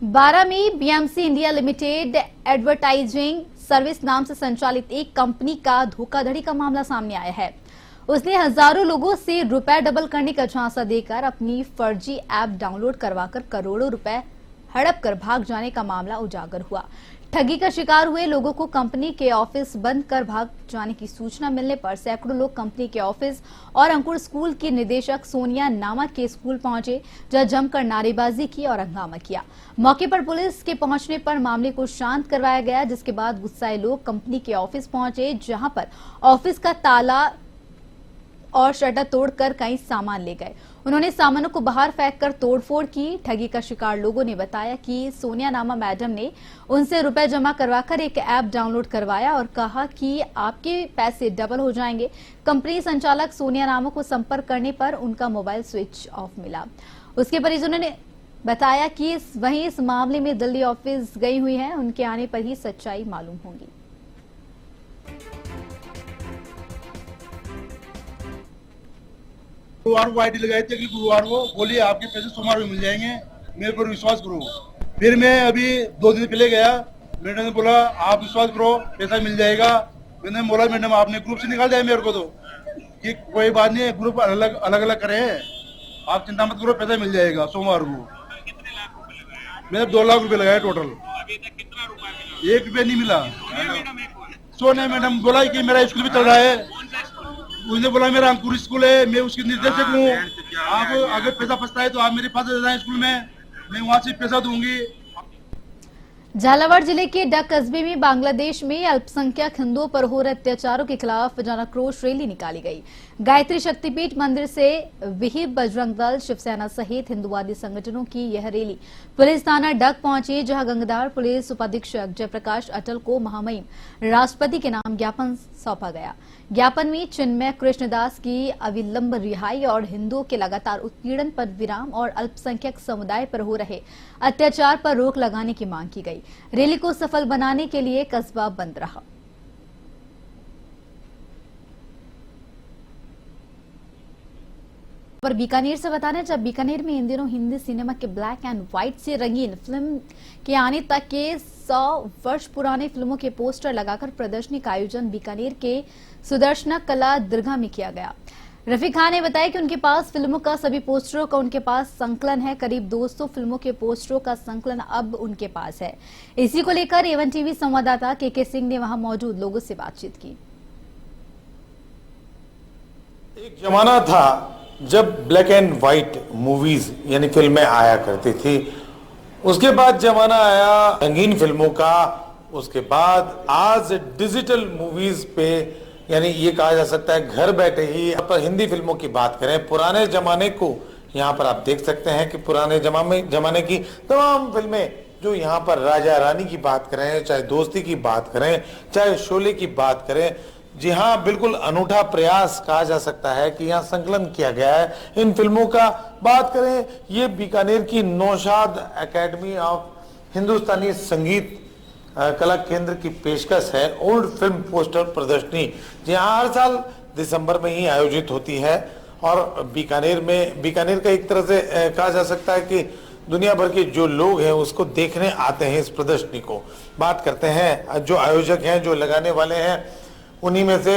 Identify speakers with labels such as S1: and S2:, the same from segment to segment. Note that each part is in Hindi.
S1: 12 में BMC India limited advertising service नाम से संचालित एक कंपनी का धोखाधड़ी का मामला सामने आया है। उसने हजारों लोगों से रुपए डबल करने का झांसा देकर अपनी फर्जी ऐप डाउनलोड करवाकर करोड़ों रुपए हड़प कर भाग जाने का मामला उजागर हुआ। ठगी का शिकार हुए लोगों को कंपनी के ऑफिस बंद कर भाग जाने की सूचना मिलने पर सैकड़ों लोग कंपनी के ऑफिस और अंकुर स्कूल की निदेशक सोनिया नामा के स्कूल पहुंचे, जहां जमकर नारेबाजी की और हंगामा किया। मौके पर पुलिस के पहुंचने पर मामले को शांत करवाया गया, जिसके बाद गुस्साए लोग कंपनी के ऑफिस पहुंचे, जहां पर ऑफिस का ताला और शटर तोड़कर कई सामान ले गए। उन्होंने सामानों को बाहर फेंककर तोड़फोड़ की। ठगी का शिकार लोगों ने बताया कि सोनिया नामा मैडम ने उनसे रुपए जमा करवाकर एक ऐप डाउनलोड करवाया और कहा कि आपके पैसे डबल हो जाएंगे। कंपनी संचालक सोनिया नामा को संपर्क करने पर उनका मोबाइल स्विच ऑफ मिला। उसके परिजनों ने बताया कि वहीं इस मामले में दिल्ली ऑफिस गई हुई है, उनके आने पर ही सच्चाई मालूम होगी।
S2: गुरुवार को आईडी लगाई थी कि गुरुवार को बोलिए आपके पैसे सोमवार को मिल जाएंगे, मेरे पर विश्वास करो। फिर मैं अभी 2 दिन पहले गया, मैडम ने बोला आप विश्वास करो पैसा मिल जाएगा। मैंने बोला मैडम आपने ग्रुप से निकाल दिया मेरे को, तो कि कोई बात नहीं, ग्रुप अलग अलग करे, आप चिंता मत करो, पैसा मिल जाएगा सोमवार को। मैंने 2 लाख रुपए लगाए टोटल। ₹1 नहीं मिला। सोनिया मैडम बोला कि मेरा स्कूल भी चल रहा है, उसने बोला मेरा अंकुर स्कूल है, मैं उसकी निर्देशक हूँ, आप अगर पैसा फंसता है तो आप मेरे पास आ जाए स्कूल में, मैं वहाँ से पैसा दूंगी।
S1: झालावाड़ जिले के डक कस्बे में बांग्लादेश में अल्पसंख्यक हिंदुओं पर हो रहे अत्याचारों के खिलाफ जन आक्रोश रैली निकाली गई। गायत्री शक्तिपीठ मंदिर से विहिप बजरंग दल, शिवसेना सहित हिंदुवादी संगठनों की यह रैली पुलिस थाना डक पहुंची, जहां गंगाधार पुलिस उपाधीक्षक जयप्रकाश अटल को महामहिम राष्ट्रपति के नाम ज्ञापन सौंपा गया। ज्ञापन में चिन्मय कृष्णदास की अविलंब रिहाई और हिंदुओं के लगातार उत्पीड़न पर विराम और अल्पसंख्यक समुदाय पर हो रहे अत्याचार पर रोक लगाने की मांग की गई। रैली को सफल बनाने के लिए कस्बा बंद रहा। पर बीकानेर से बताना, जब बीकानेर में इन दिनों हिंदी सिनेमा के ब्लैक एंड व्हाइट से रंगीन फिल्म के आने तक के 100 वर्ष पुराने फिल्मों के पोस्टर लगाकर प्रदर्शनी का आयोजन बीकानेर के सुदर्शना कला दीर्घा में किया गया। रफीक खान ने बताया कि उनके पास फिल्मों का सभी पोस्टरों का उनके पास संकलन है। करीब 200 फिल्मों के पोस्टरों का संकलन अब उनके पास है। इसी को लेकर एवन टीवी संवाददाता के सिंह ने वहां मौजूद लोगों से बातचीत की।
S3: एक जमाना था जब ब्लैक एंड व्हाइट मूवीज यानी फिल्में आया करती थी, उसके बाद जमाना आया रंगीन फिल्मों का, उसके बाद आज डिजिटल मूवीज पे, यानी ये कहा जा सकता है घर बैठे ही पर हिंदी फिल्मों की बात करें। पुराने जमाने को यहाँ पर आप देख सकते हैं कि पुराने जमाने की तमाम फिल्में जो यहाँ पर राजा रानी की बात करें, चाहे दोस्ती की बात करें, चाहे शोले की बात करें, जी हाँ, बिल्कुल अनूठा प्रयास कहा जा सकता है कि यहाँ संकलन किया गया है इन फिल्मों का। बात करें, ये बीकानेर की नौशाद एकेडमी ऑफ हिंदुस्तानी संगीत कला केंद्र की पेशकश है ओल्ड फिल्म पोस्टर प्रदर्शनी, जहाँ हर साल दिसंबर में ही आयोजित होती है। और बीकानेर का एक तरह से कहा जा सकता है कि दुनिया भर के जो लोग हैं उसको देखने आते हैं इस प्रदर्शनी को। बात करते हैं जो आयोजक हैं, जो लगाने वाले हैं, उन्हीं में से।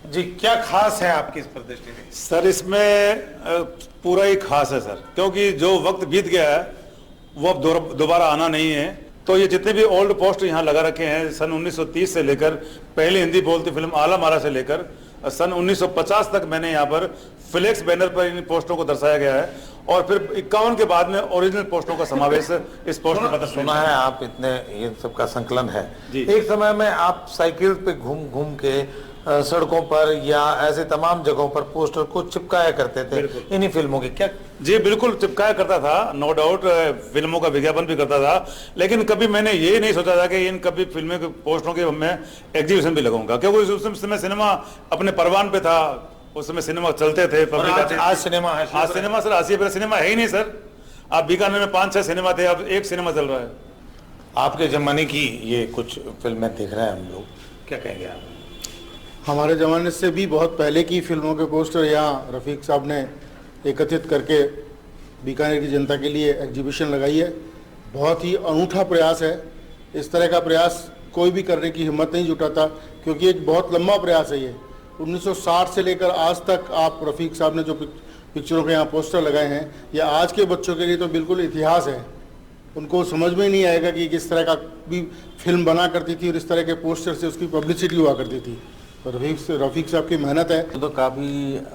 S3: जी, क्या खास है आपकी इस प्रदर्शनी में?
S4: सर, इसमें पूरा ही खास है सर, क्योंकि जो वक्त बीत गया है वो अब दोबारा आना नहीं है। तो ये जितने भी ओल्ड पोस्ट यहाँ लगा रखे हैं, सन 1930 से लेकर पहली हिंदी बोलती फिल्म आला मारा से लेकर सन 1950 तक मैंने यहाँ पर फ्लेक्स बैनर पर इन पोस्टरों को दर्शाया गया है। और फिर 51 के बाद में ओरिजिनल पोस्टरों का समावेश इस पोस्टर पर
S3: सुना है आप इतने ये सब का संकलन है। एक समय में आप साइकिल पे घूम के सड़कों पर या ऐसे तमाम जगहों पर पोस्टर को चिपकाया करते थे इन्हीं फिल्मों के, क्या?
S4: जी बिल्कुल, चिपकाया करता था, नो डाउट फिल्मों का विज्ञापन भी करता था। लेकिन कभी मैंने ये नहीं सोचा था कि इन कभी फिल्मों के पोस्टरों के मैं एग्जीबिशन भी लगाऊंगा, क्योंकि उस समय सिनेमा अपने परवान पे था, उस समय सिनेमा चलते थे।
S3: आज सिनेमा है,
S4: आज सिनेमा सर, आज ये सिनेमा है ही नहीं सर। आप बीकानेर में 5-6 सिनेमा थे, अब एक सिनेमा चल रहा है।
S3: आपके जमाने की ये कुछ फिल्में देख रहे हैं हम लोग, क्या कहेंगे आप?
S2: हमारे ज़माने से भी बहुत पहले की फिल्मों के पोस्टर यहाँ रफ़ीक साहब ने एकत्रित करके बीकानेर की जनता के लिए एग्जीबिशन लगाई है। बहुत ही अनूठा प्रयास है। इस तरह का प्रयास कोई भी करने की हिम्मत नहीं जुटाता, क्योंकि एक बहुत लंबा प्रयास है ये। 1960 से लेकर आज तक आप रफ़ीक साहब ने जो पिक्चरों के यहाँ पोस्टर लगाए हैं, ये आज के बच्चों के लिए तो बिल्कुल इतिहास है। उनको समझ में ही नहीं आएगा कि किस तरह का भी फिल्म बना करती थी और इस तरह के पोस्टर से उसकी पब्लिसिटी हुआ करती थी। तो रफ़ीक साहब की मेहनत है।
S5: तो काफ़ी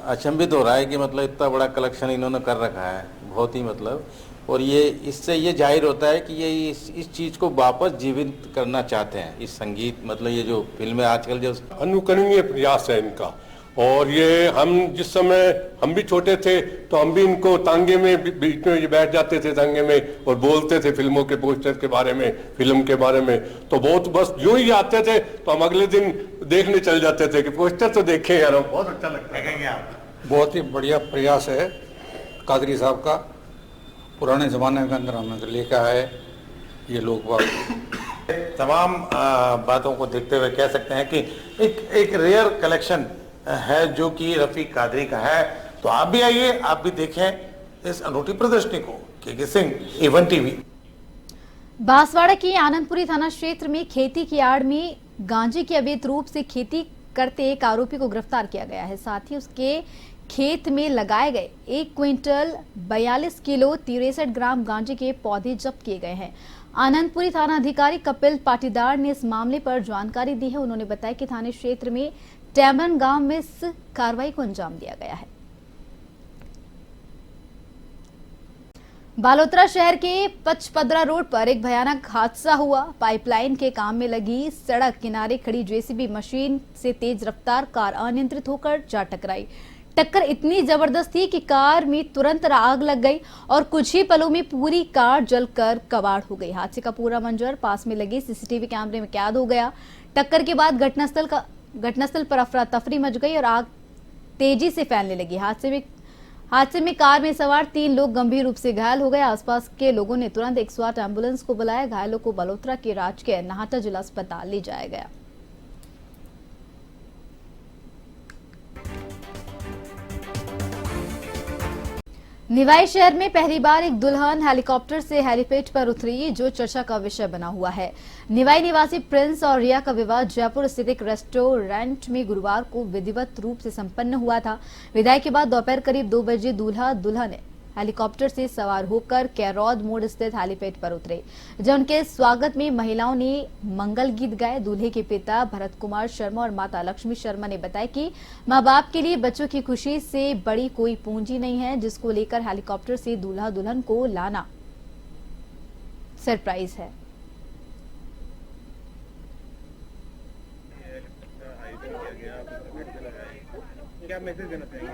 S5: अचंभित हो रहा है कि मतलब इतना बड़ा कलेक्शन इन्होंने कर रखा है, बहुत ही मतलब। और ये इससे ये जाहिर होता है कि ये इस चीज़ को वापस जीवित करना चाहते हैं, इस संगीत मतलब ये जो फिल्में आजकल जो
S6: अनुकरणीय प्रयास है इनका। और ये हम जिस समय हम भी छोटे थे तो हम भी इनको तांगे में बीच में ये बैठ जाते थे तांगे में और बोलते थे फिल्मों के पोस्टर के बारे में, फिल्म के बारे में। तो बहुत बस यूं ही आते थे तो हम अगले दिन देखने चल जाते थे कि पोस्टर तो देखें यार, बहुत अच्छा लगता है।
S7: बहुत ही बढ़िया प्रयास है कादरी साहब का। पुराने ज़माने के अंदर हमने लेकर आए ये लोग
S3: तमाम बातों को देखते हुए कह सकते हैं कि एक रेयर कलेक्शन है जो कि रफीक कादरी का है। तो आप भी आइए, आप भी देखें इस अनूठी प्रदर्शनी को। के सिंह, A1 टीवी।
S1: बांसवाड़ा की आनंदपुरी थाना क्षेत्र में खेती की आड़ में गांजे की अवैध रूप से खेती करते एक आरोपी को गिरफ्तार किया गया है। साथ ही उसके खेत में लगाए गए 1 क्विंटल 42 किलो 63 ग्राम गांजे के पौधे जब्त किए गए हैं। आनंदपुरी थाना अधिकारी कपिल पाटीदार ने इस मामले पर जानकारी दी है। उन्होंने बताया कि थाने क्षेत्र में टैमन गांव में इस कार्रवाई को अंजाम दिया गया है। बालोतरा शहर के पचपदरा रोड पर एक भयानक हादसा हुआ। पाइपलाइन के काम में लगी सड़क किनारे खड़ी जेसीबी मशीन से तेज रफ्तार कार अनियंत्रित होकर जा टकराई। टक्कर इतनी जबरदस्त थी कि कार में तुरंत आग लग गई और कुछ ही पलों में पूरी कार जलकर कबाड़ हो गई। हादसे का पूरा मंजर पास में लगे सीसीटीवी कैमरे में कैद हो गया। टक्कर के बाद घटनास्थल पर अफरा तफरी मच गई और आग तेजी से फैलने लगी। हादसे में कार में सवार 3 लोग गंभीर रूप से घायल हो गए। आसपास के लोगों ने तुरंत 108 एम्बुलेंस को बुलाया। घायलों को बालोतरा के राजकीय नाहटा जिला अस्पताल ले जाया गया। निवाई शहर में पहली बार एक दुल्हन हेलीकॉप्टर से हेलीपैड पर उतरी, जो चर्चा का विषय बना हुआ है। निवाई निवासी प्रिंस और रिया का विवाह जयपुर स्थित एक रेस्टोरेंट में गुरुवार को विधिवत रूप से संपन्न हुआ था। विदाई के बाद दोपहर करीब 2 बजे दूल्हा दुल्हन हेलीकॉप्टर से सवार होकर कैरौद मोड़ स्थित हेलीपैड पर उतरे, जब उनके स्वागत में महिलाओं ने मंगल गीत गाए। दूल्हे के पिता भरत कुमार शर्मा और माता लक्ष्मी शर्मा ने बताया कि मां बाप के लिए बच्चों की खुशी से बड़ी कोई पूंजी नहीं है, जिसको लेकर हेलीकॉप्टर से दूल्हा दुल्हन को लाना सरप्राइज है।
S8: क्या मैसेज देना चाहेंगे?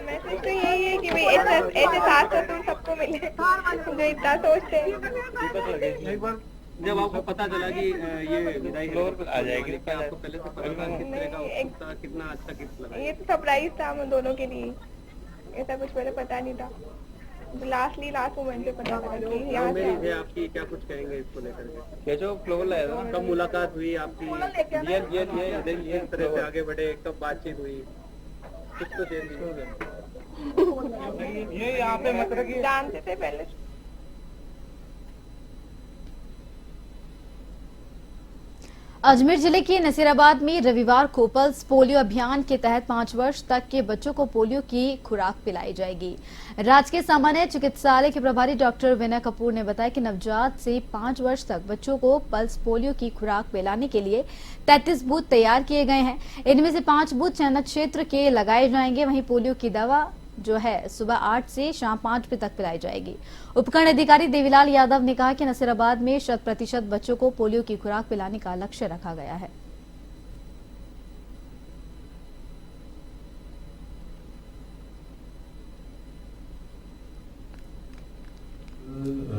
S8: मैसेज तो यही है कि भाई ऐसे सास ससुर सबको मिले जो इतना सोचते हैं।
S9: एक बार जब आपको पता चला कि ये विदाई आ जाएगी, आपको पहले से पता था किस तरह का उत्सुक था, कितना अच्छा गिफ्ट लगा?
S8: ये तो सरप्राइज था हम दोनों के लिए, ऐसा कुछ पहले पता नहीं था। लास्ट मोमेंट पे पता लगा कि यहाँ
S9: से आपकी क्या कुछ कहेंगे इसको लेकर के? ये जो फ्लोर लाया था, कब मुलाकात हुई आपकी, ये तरह से आगे बढ़े, कब बातचीत हुई, कुछ तो
S8: ये यहाँ पे मतलब जानते थे पहले।
S1: अजमेर जिले के नसीराबाद में रविवार को पल्स पोलियो अभियान के तहत 5 वर्ष तक के बच्चों को पोलियो की खुराक पिलाई जाएगी। राजकीय सामान्य चिकित्सालय के प्रभारी डॉक्टर विनय कपूर ने बताया कि नवजात से 5 वर्ष तक बच्चों को पल्स पोलियो की खुराक पिलाने के लिए 33 बूथ तैयार किए गए हैं। इनमें से 5 बूथ चयनित क्षेत्र के लगाए जाएंगे। वहीं पोलियो की दवा जो है सुबह 8 से शाम 5 बजे तक पिलाई जाएगी। उपखंड अधिकारी देवीलाल यादव ने कहा कि नसीराबाद में 100% बच्चों को पोलियो की खुराक पिलाने का लक्ष्य रखा गया है।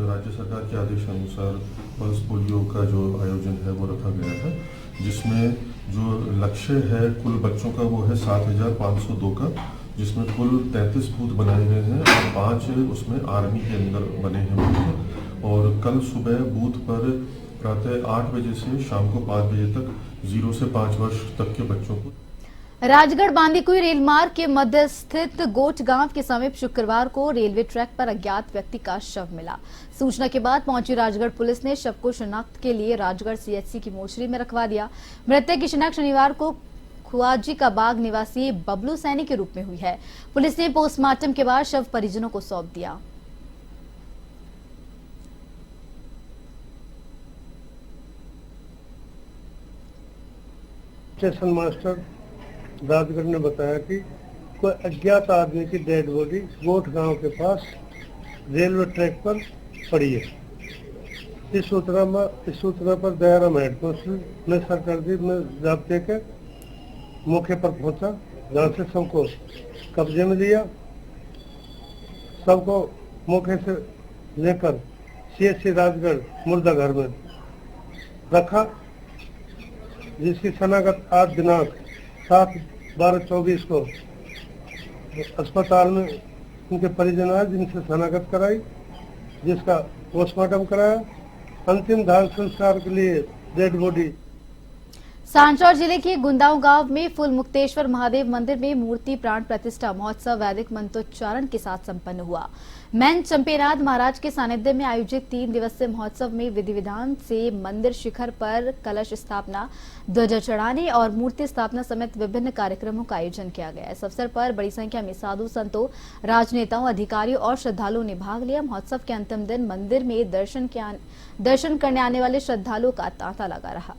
S10: राज्य सरकार के आदेश अनुसार पल्स पोलियो का जो आयोजन है वो रखा गया है, जिसमें जो लक्ष्य है कुल बच्चों का वो है 7,502 का, जिसमें कुल 33 बूथ बनाए गए हैं और 5 उसमें आर्मी के अंदर बने हैं बूथ। और कल सुबह बूथ पर प्रातः 8 बजे से शाम को 5 बजे तक 0 से 5 वर्ष तक के बच्चों को।
S1: राजगढ़ बांदीकुई रेल मार्ग के मध्य स्थित गोट गांव के समीप शुक्रवार को रेलवे ट्रैक पर अज्ञात व्यक्ति का शव मिला। सूचना के बाद पहुंची राजगढ़ पुलिस ने शव को शिनाख्त के लिए राजगढ़ सीएचसी की मोर्चरी में रखवा दिया। मृतक की शिनाख्त शनिवार को खुआजी का बाग निवासी बबलू सैनी के रूप में हुई है। पुलिस ने पोस्टमार्टम के बाद शव परिजनों को सौंप दिया।
S11: स्टेशन मास्टर राजगढ़ ने बताया कि कोई अज्ञात आदमी की डेड बॉडी गोट गांव के पास रेलवे ट्रैक पर पड़ी है। इस सूचना पर दयाराम हेड कांस्टेबल ने सरकर्दी में जाब्ते के मौके पर पहुंचा, जहां से शव को कब्जे में लिया। शव को मौके से लेकर सीएचसी राजगढ़ मुर्दा घर में रखा, जिसकी शनाख्त आज दिनांक 7/12/24 को अस्पताल में उनके परिजन आए, जिनसे शनाख्त कराई, जिसका पोस्टमार्टम कराया। अंतिम दाह संस्कार के लिए डेड बॉडी
S1: सांचौर जिले के गुंदाव गांव में फुल मुक्तेश्वर महादेव मंदिर में मूर्ति प्राण प्रतिष्ठा महोत्सव वैदिक मंत्रोच्चारण के साथ संपन्न हुआ। मैन चंपेनाथ महाराज के सानिध्य में आयोजित 3 दिवसीय महोत्सव में विधि विधान से मंदिर शिखर पर कलश स्थापना, ध्वजा चढ़ाने और मूर्ति स्थापना समेत विभिन्न कार्यक्रमों का आयोजन किया गया। इस अवसर पर बड़ी संख्या में साधु संतों, राजनेताओं, अधिकारियों और श्रद्धालुओं ने भाग लिया। महोत्सव के अंतिम दिन मंदिर में दर्शन करने आने वाले श्रद्धालुओं का तांता लगा रहा।